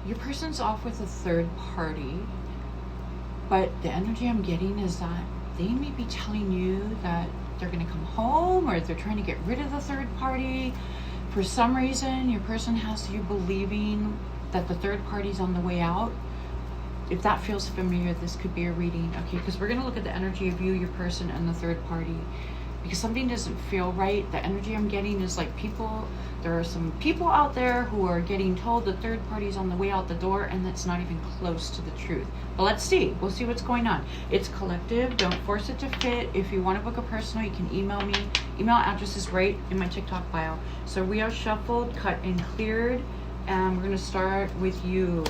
Your person's off with a third party, but the energy I'm getting is that they may be telling you that they're going to come home, or they're trying to get rid of the third party. For some reason, your person has you believing that the third party's on the way out. If that feels familiar, this could be a reading, okay? Because we're going to look at the energy of you, your person, and the third party. Because something doesn't feel right. The energy I'm getting is like there are some people out there who are getting told the third party's on the way out the door, and that's not even close to the truth. But let's see. We'll see what's going on. It's collective. Don't force it to fit. If you want to book a personal, you can email me. Email address is right in my TikTok bio. So we are shuffled, cut, and cleared. And we're going to start with you.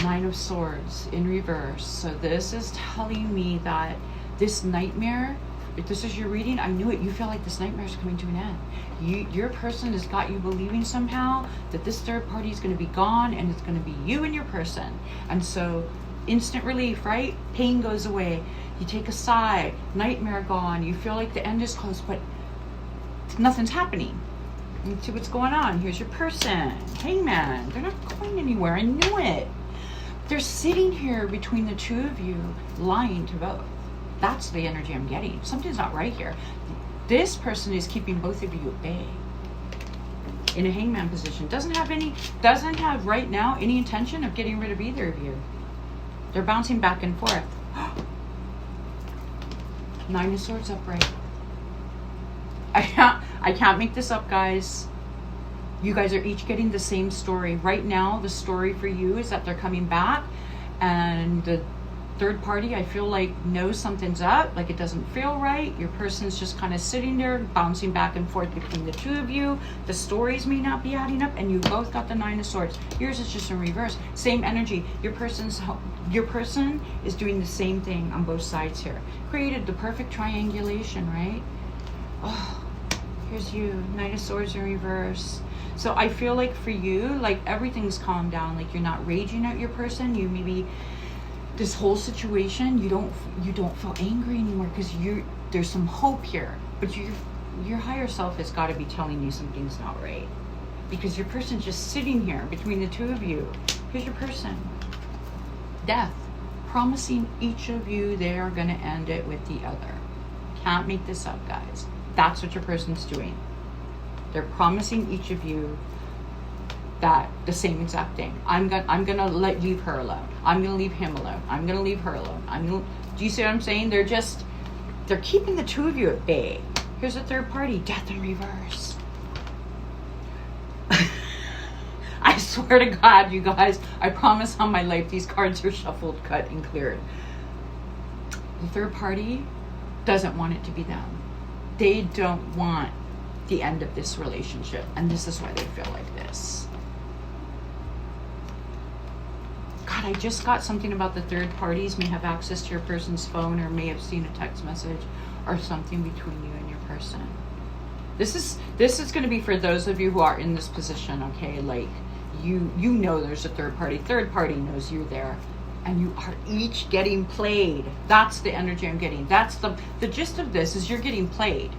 Nine of Swords in reverse. So this is telling me that this nightmare, if this is your reading, I knew it. You feel like this nightmare is coming to an end. Your person has got you believing somehow that this third party is going to be gone, and it's going to be you and your person. And so instant relief, right? Pain goes away. You take a sigh. Nightmare gone. You feel like the end is close, but nothing's happening. Let's see what's going on. Here's your person. Hangman. They're not going anywhere. I knew it. They're sitting here between the two of you, lying to both. That's the energy I'm getting. Something's not right here. This person is keeping both of you at bay. In a hangman position. Doesn't have right now any intention of getting rid of either of you. They're bouncing back and forth. Nine of Swords upright. I can't make this up, guys. You guys are each getting the same story. Right now, the story for you is that they're coming back, and the third party, I feel like, knows something's up, like it doesn't feel right. Your person's just kind of sitting there, bouncing back and forth between the two of you. The stories may not be adding up, and you both got the Nine of Swords. Yours is just in reverse. Same energy. Your person is doing the same thing on both sides here. Created the perfect triangulation, right? Oh, here's you. Nine of Swords in reverse. So I feel like for you, like everything's calmed down. Like you're not raging at your person. You maybe this whole situation, you don't feel angry anymore because there's some hope here. But your higher self has got to be telling you something's not right, because your person's just sitting here between the two of you. Here's your person. Death, promising each of you they are going to end it with the other. Can't make this up, guys. That's what your person's doing. They're promising each of you that the same exact thing. I'm gonna leave her alone. I'm gonna leave him alone. I'm gonna leave her alone. Do you see what I'm saying? They're keeping the two of you at bay. Here's a third party. Death in reverse. I swear to God, you guys, I promise on my life, these cards are shuffled, cut, and cleared. The third party doesn't want it to be them. They don't want the end of this relationship, and this is why they feel like this. God, I just got something about the third parties may have access to your person's phone, or may have seen a text message or something between you and your person. This is going to be for those of you who are in this position, okay? Like you know there's a third party knows you're there, and you are each getting played. That's the energy I'm getting. That's the gist of this, is you're getting played,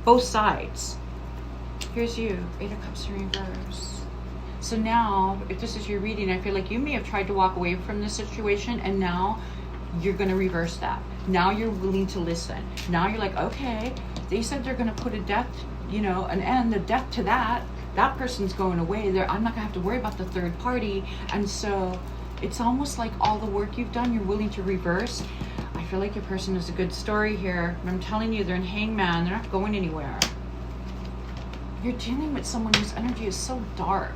both sides. Here's you, Eight of Cups in reverse. So now, if this is your reading, I feel like you may have tried to walk away from this situation, and now you're going to reverse that. Now you're willing to listen. Now you're like, okay, they said they're going to put a death, an end, a death to that. That person's going away. I'm not going to have to worry about the third party. And so it's almost like all the work you've done, you're willing to reverse. I feel like your person is a good story here. But I'm telling you, they're in hangman. They're not going anywhere. You're dealing with someone whose energy is so dark.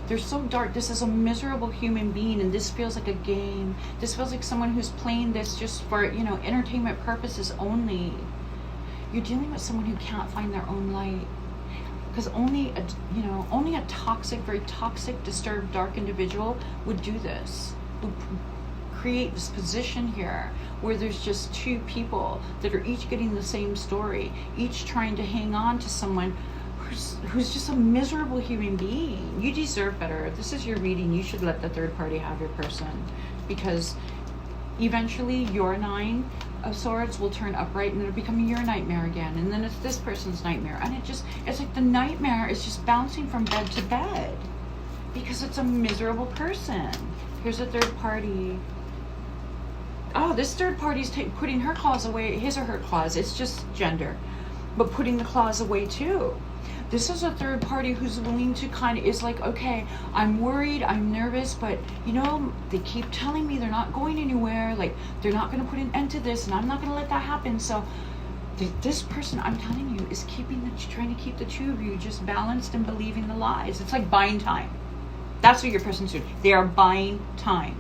They're so dark. This is a miserable human being, and this feels like a game. This feels like someone who's playing this just for, entertainment purposes only. You're dealing with someone who can't find their own light. Because only a toxic, very toxic, disturbed, dark individual would do this. Would create this position here where there's just two people that are each getting the same story, each trying to hang on to someone who's just a miserable human being. You deserve better. If this is your reading, you should let the third party have your person, because eventually your Nine of Swords will turn upright and it'll become your nightmare again, and then it's this person's nightmare, and it's like the nightmare is just bouncing from bed to bed. because it's a miserable person. Here's a third party. Oh, this third party's putting her claws away, his or her claws. It's just gender. But putting the claws away too. This is a third party who's willing to kind of, is like, okay, I'm worried, I'm nervous, but you know, they keep telling me they're not going anywhere. Like, they're not going to put an end to this, and I'm not going to let that happen. So this person, I'm telling you, is trying to keep the two of you just balanced and believing the lies. It's like buying time. That's what your person's doing. They are buying time.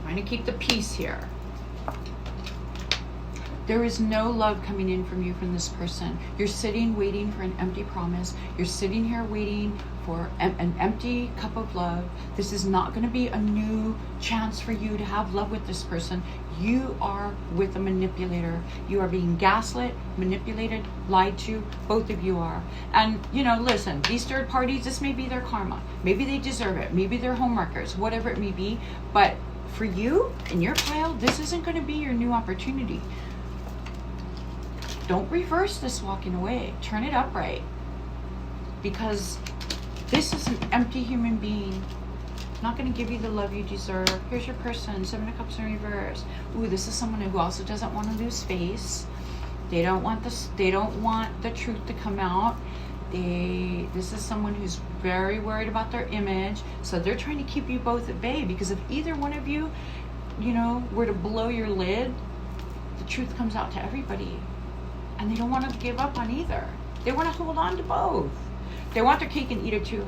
Trying to keep the peace here. There is no love coming in from you from this person. You're sitting waiting for an empty promise. You're sitting here waiting for an empty cup of love. This is not going to be a new chance for you to have love with this person. You are with a manipulator. You are being gaslit, manipulated, lied to. Both of you are. And, you know, listen, these third parties, this may be their karma. Maybe they deserve it. Maybe they're homeworkers, whatever it may be. But for you, in your pile, this isn't going to be your new opportunity. Don't reverse this walking away. Turn it upright. Because this is an empty human being. Not going to give you the love you deserve. Here's your person, 7 of Cups in reverse. Ooh, this is someone who also doesn't want to lose face. They don't want this. They don't want the truth to come out. This is someone who's very worried about their image. So they're trying to keep you both at bay, because if either one of you, you know, were to blow your lid, the truth comes out to everybody. And they don't want to give up on either. They want to hold on to both. They want their cake and eat it too.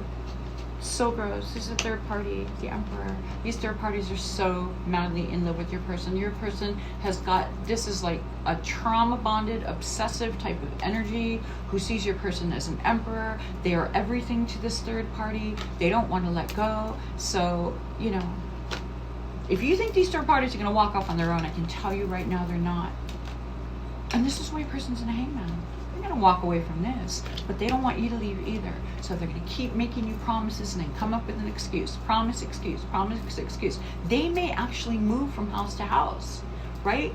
So gross. This is a third party, the Emperor. These third parties are so madly in love with your person. Your person has got, this is like a trauma bonded, obsessive type of energy who sees your person as an emperor. They are everything to this third party. They don't want to let go. So, you know, if you think these third parties are going to walk off on their own, I can tell you right now they're not. And this is why a person's in a hangman. They're going to walk away from this, but they don't want you to leave either. So they're going to keep making you promises and then come up with an excuse. Promise, excuse, promise, excuse. They may actually move from house to house, right?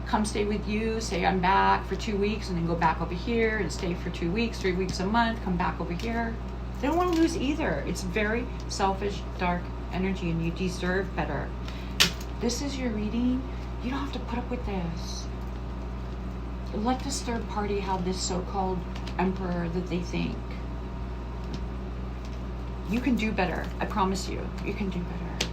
Come stay with you, say I'm back for 2 weeks, and then go back over here and stay for 2 weeks, 3 weeks, a month, come back over here. They don't want to lose either. It's very selfish, dark energy, and you deserve better. If this is your reading, you don't have to put up with this. Let this third party have this so-called emperor that they think. You can do better. I promise you. You can do better.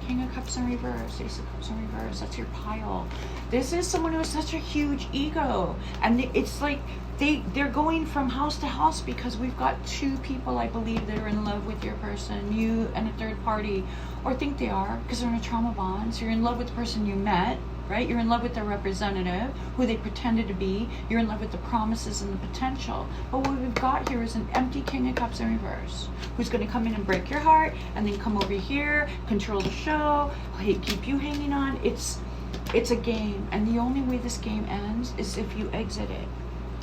King of Cups in reverse. Ace of Cups in reverse. That's your pile. This is someone who has such a huge ego. And it's like they're going from house to house because we've got 2 people, I believe, that are in love with your person. You and a third party. Or think they are because they're in a trauma bond. So you're in love with the person you met. Right? You're in love with their representative, who they pretended to be. You're in love with the promises and the potential. But what we've got here is an empty King of Cups in reverse, who's going to come in and break your heart, and then come over here, control the show, keep you hanging on. It's a game, and the only way this game ends is if you exit it.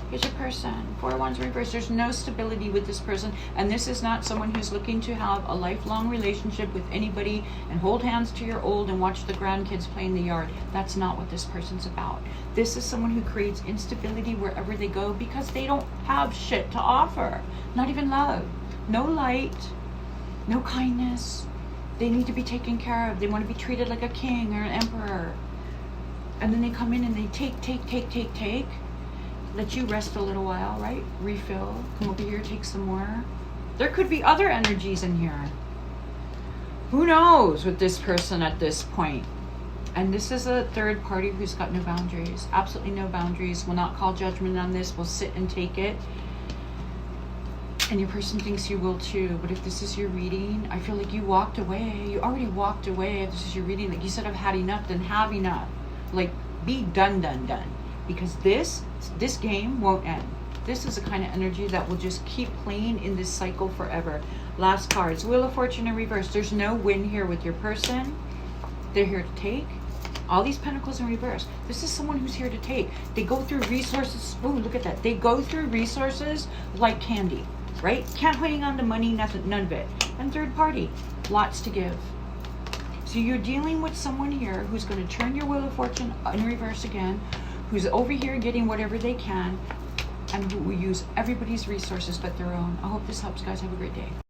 Here's your person, 4 of Wands in reverse. There's no stability with this person, and this is not someone who's looking to have a lifelong relationship with anybody and hold hands to your old and watch the grandkids play in the yard. That's not what this person's about. This is someone who creates instability wherever they go because they don't have shit to offer. Not even love. No light. No kindness. They need to be taken care of. They want to be treated like a king or an emperor. And then they come in and they take. Let you rest a little while, right? Refill. Come over here, take some more. There could be other energies in here. Who knows with this person at this point? And this is a third party who's got no boundaries. Absolutely no boundaries. Will not call judgment on this. Will sit and take it. And your person thinks you will too. But if this is your reading, I feel like you walked away. You already walked away. If this is your reading, like you said, I've had enough, then have enough. Like, be done. Because this game won't end. This is a kind of energy that will just keep playing in this cycle forever. Last cards, Wheel of Fortune in reverse. There's no win here with your person. They're here to take. All these pentacles in reverse. This is someone who's here to take. They go through resources. Oh, look at that. They go through resources like candy, right? Can't hang on to money, nothing, none of it. And third party, lots to give. So you're dealing with someone here who's going to turn your Wheel of Fortune in reverse again, who's over here getting whatever they can. and who will use everybody's resources but their own. I hope this helps, guys. Have a great day.